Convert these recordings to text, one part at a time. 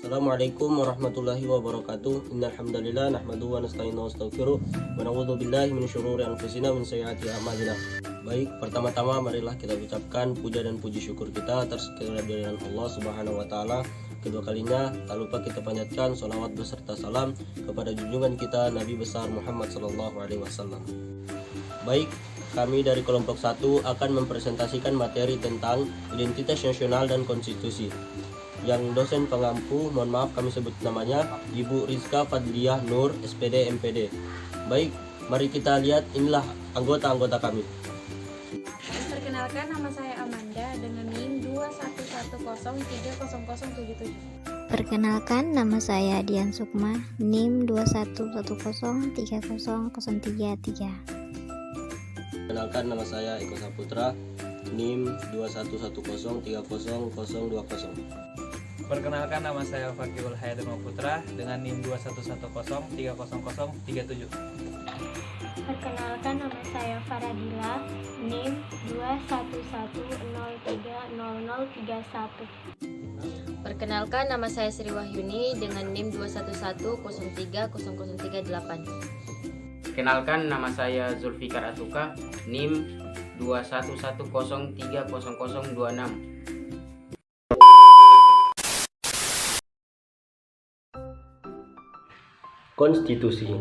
Assalamualaikum warahmatullahi wabarakatuh. Innal hamdalillah nahmaduhu wa nasta'inuhu wa nastaghfiruh wa na'udzu billahi min syururi anfusina min sayyiati a'malina. Baik, pertama-tama marilah kita ucapkan puja dan puji syukur kita atas kehadiran Allah Subhanahu wa taala. Kedua kalinya, tak lupa kita panjatkan sholawat beserta salam kepada junjungan kita Nabi besar Muhammad sallallahu alaihi wasallam. Baik, kami dari kelompok 1 akan mempresentasikan materi tentang identitas nasional dan konstitusi. Yang dosen pengampu, mohon maaf kami sebut namanya, Ibu Rizka Fadliyah Nur, SPD MPD. Baik, mari kita lihat, inilah anggota-anggota kami. Perkenalkan, nama saya Amanda dengan NIM 2110300077. Perkenalkan, nama saya Dian Sukma, NIM 2110300333. Perkenalkan, nama saya Eko Saputra, NIM 2110300020. Perkenalkan, nama saya Fakihul Hayatullah Putra dengan NIM 2110300037. Perkenalkan, nama saya Faradila, NIM 2110300031. Perkenalkan, nama saya Sri Wahyuni dengan NIM 2110300338. Perkenalkan, nama saya Zulfikar Atuka, NIM 2110300026. Konstitusi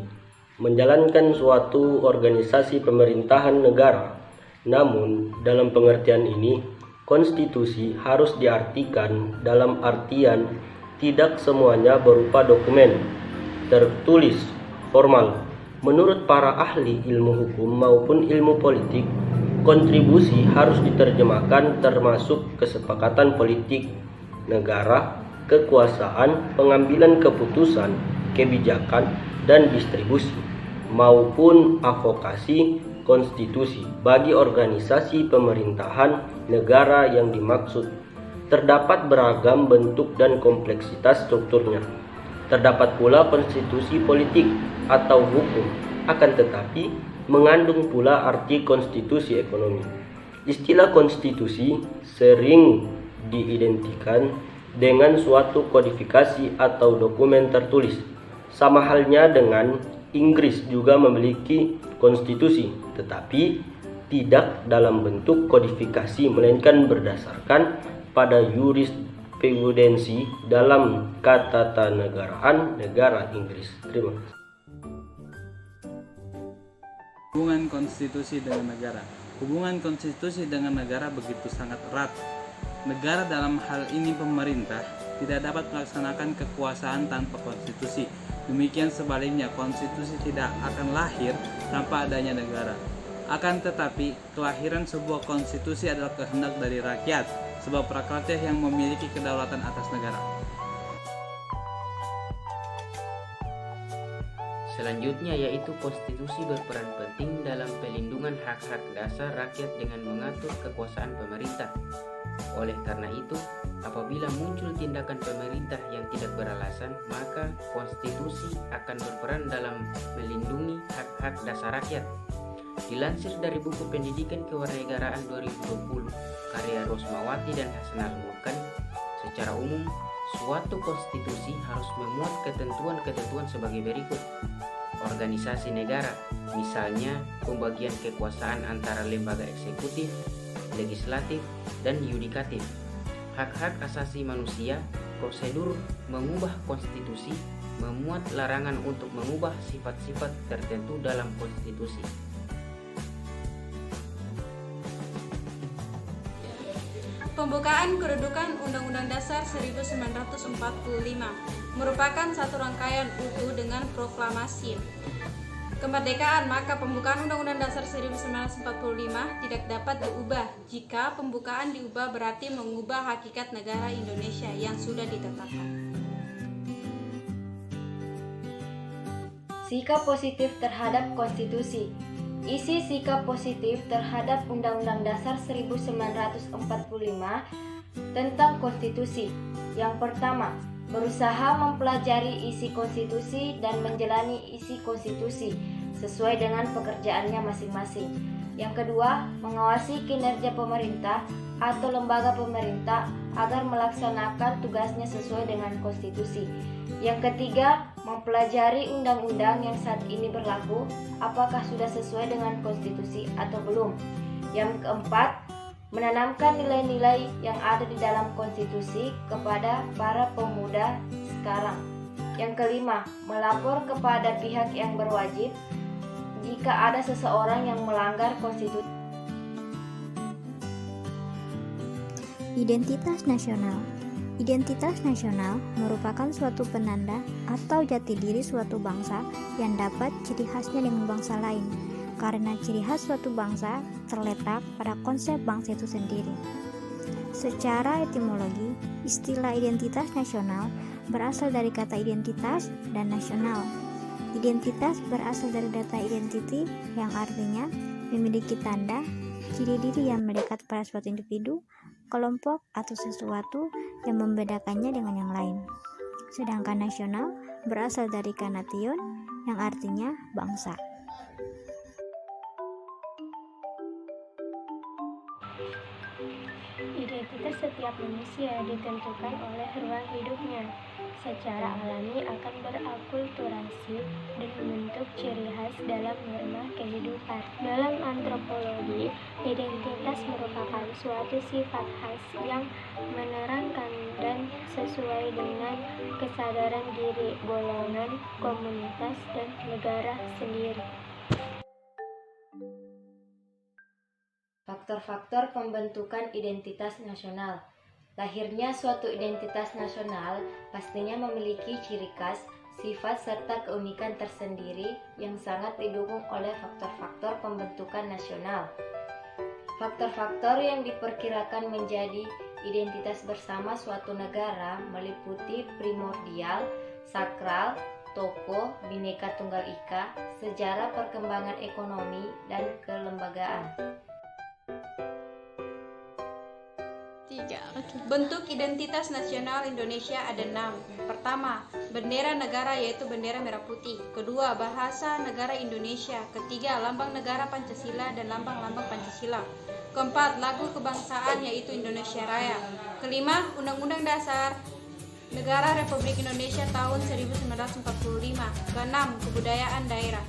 menjalankan suatu organisasi pemerintahan negara. Namun, dalam pengertian ini, konstitusi harus diartikan dalam artian tidak semuanya berupa dokumen tertulis formal. Menurut para ahli ilmu hukum maupun ilmu politik, kontribusi harus diterjemahkan termasuk kesepakatan politik negara, kekuasaan, pengambilan keputusan, kebijakan, dan distribusi, maupun advokasi konstitusi bagi organisasi pemerintahan negara yang dimaksud. Terdapat beragam bentuk dan kompleksitas strukturnya. Terdapat pula konstitusi politik atau hukum, akan tetapi mengandung pula arti konstitusi ekonomi. Istilah konstitusi sering diidentikan dengan suatu kodifikasi atau dokumen tertulis. Sama halnya dengan Inggris juga memiliki konstitusi, tetapi tidak dalam bentuk kodifikasi melainkan berdasarkan pada jurisprudensi dalam ketatanegaraan negara Inggris. Terima kasih. Hubungan konstitusi dengan negara. Hubungan konstitusi dengan negara begitu sangat erat. Negara, dalam hal ini pemerintah, tidak dapat melaksanakan kekuasaan tanpa konstitusi. Demikian sebaliknya, konstitusi tidak akan lahir tanpa adanya negara. Akan tetapi, kelahiran sebuah konstitusi adalah kehendak dari rakyat, sebab rakyatlah yang memiliki kedaulatan atas negara. Selanjutnya yaitu konstitusi berperan penting dalam pelindungan hak-hak dasar rakyat dengan mengatur kekuasaan pemerintah. Oleh karena itu, apabila muncul tindakan pemerintah yang tidak beralasan, maka konstitusi akan berperan dalam melindungi hak-hak dasar rakyat. Dilansir dari buku Pendidikan Kewarganegaraan 2020, karya Rosmawati dan Hasanal Mulkan, secara umum, suatu konstitusi harus memuat ketentuan-ketentuan sebagai berikut. Organisasi negara, misalnya pembagian kekuasaan antara lembaga eksekutif, legislatif, dan yudikatif. Hak-hak asasi manusia, prosedur mengubah konstitusi, memuat larangan untuk mengubah sifat-sifat tertentu dalam konstitusi. Pembukaan kedudukan Undang-Undang Dasar 1945 merupakan satu rangkaian utuh dengan proklamasi kemerdekaan, maka pembukaan Undang-Undang Dasar 1945 tidak dapat diubah. Jika pembukaan diubah berarti mengubah hakikat negara Indonesia yang sudah ditetapkan. Sikap positif terhadap konstitusi. Isi sikap positif terhadap Undang-Undang Dasar 1945 tentang konstitusi. Yang pertama, berusaha mempelajari isi konstitusi dan menjalani isi konstitusi sesuai dengan pekerjaannya masing-masing. Yang kedua, mengawasi kinerja pemerintah atau lembaga pemerintah agar melaksanakan tugasnya sesuai dengan konstitusi. Yang ketiga, mempelajari undang-undang yang saat ini berlaku, apakah sudah sesuai dengan konstitusi atau belum. Yang keempat, menanamkan nilai-nilai yang ada di dalam konstitusi kepada para pemuda sekarang. Yang kelima, melapor kepada pihak yang berwajib jika ada seseorang yang melanggar konstitusi. Identitas nasional. Identitas nasional merupakan suatu penanda atau jati diri suatu bangsa yang dapat ciri khasnya dengan bangsa lain, karena ciri khas suatu bangsa terletak pada konsep bangsa itu sendiri. Secara etimologi, istilah identitas nasional berasal dari kata identitas dan nasional. Identitas berasal dari data identity yang artinya memiliki tanda, ciri diri yang melekat pada suatu individu, kelompok, atau sesuatu yang membedakannya dengan yang lain. Sedangkan nasional berasal dari kata nation yang artinya bangsa. Identitas setiap manusia ditentukan oleh ruang hidupnya. Secara alami akan berakulturasi dan membentuk ciri khas dalam norma kehidupan. Dalam antropologi, identitas merupakan suatu sifat khas yang menerangkan dan sesuai dengan kesadaran diri golongan, komunitas, dan negara sendiri. Faktor-faktor pembentukan identitas nasional. Lahirnya suatu identitas nasional pastinya memiliki ciri khas, sifat, serta keunikan tersendiri yang sangat didukung oleh faktor-faktor pembentukan nasional. Faktor-faktor yang diperkirakan menjadi identitas bersama suatu negara meliputi primordial, sakral, tokoh, Bhinneka Tunggal Ika, sejarah perkembangan ekonomi, dan kelembagaan. 3. Bentuk identitas nasional Indonesia ada 6. Pertama, bendera negara yaitu bendera merah putih. Kedua, bahasa negara Indonesia. Ketiga, lambang negara Pancasila dan lambang-lambang Pancasila. Keempat, lagu kebangsaan yaitu Indonesia Raya. Kelima, Undang-Undang Dasar Negara Republik Indonesia tahun 1945. Keenam, kebudayaan daerah.